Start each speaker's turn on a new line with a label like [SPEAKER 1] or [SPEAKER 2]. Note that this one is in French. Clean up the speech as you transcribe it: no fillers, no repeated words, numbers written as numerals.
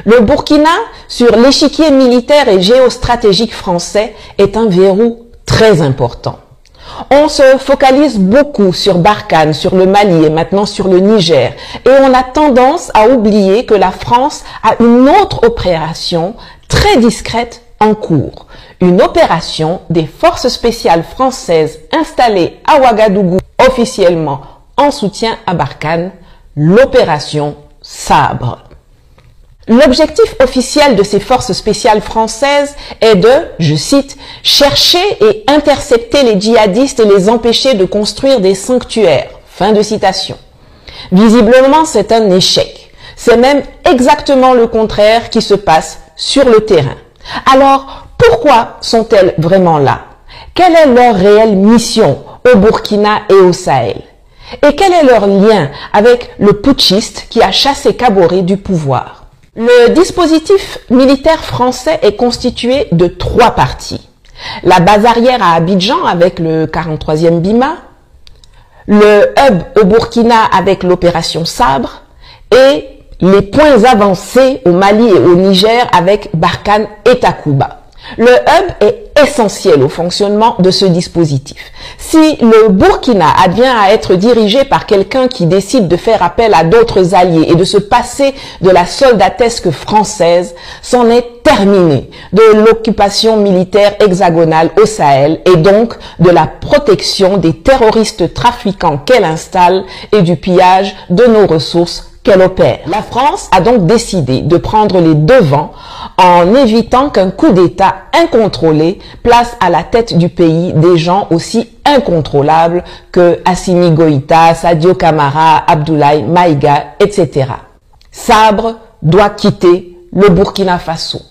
[SPEAKER 1] Le Burkina, sur l'échiquier militaire et géostratégique français, est un verrou très important. On se focalise beaucoup sur Barkhane, sur le Mali et maintenant sur le Niger. Et on a tendance à oublier que la France a une autre opération très discrète en cours. Une opération des forces spéciales françaises installées à Ouagadougou officiellement en soutien à Barkhane, l'opération Sabre. L'objectif officiel de ces forces spéciales françaises est de, je cite, « chercher et intercepter les djihadistes et les empêcher de construire des sanctuaires ». Fin de citation. Visiblement, c'est un échec. C'est même exactement le contraire qui se passe sur le terrain. Alors, pourquoi sont-elles vraiment là? Quelle est leur réelle mission au Burkina et au Sahel? Et quel est leur lien avec le putschiste qui a chassé Kaboré du pouvoir? Le dispositif militaire français est constitué de 3 parties. La base arrière à Abidjan avec le 43e BIMA, le hub au Burkina avec l'opération Sabre et les points avancés au Mali et au Niger avec Barkhane et Takuba. Le hub est essentiel au fonctionnement de ce dispositif. Si le Burkina advient à être dirigé par quelqu'un qui décide de faire appel à d'autres alliés et de se passer de la soldatesque française, c'en est terminé de l'occupation militaire hexagonale au Sahel et donc de la protection des terroristes trafiquants qu'elle installe et du pillage de nos ressources qu'elle opère. La France a donc décidé de prendre les devants en évitant qu'un coup d'État incontrôlé place à la tête du pays des gens aussi incontrôlables que Assimi Goïta, Sadio Camara, Abdoulaye Maïga, etc. Sabre doit quitter le Burkina Faso.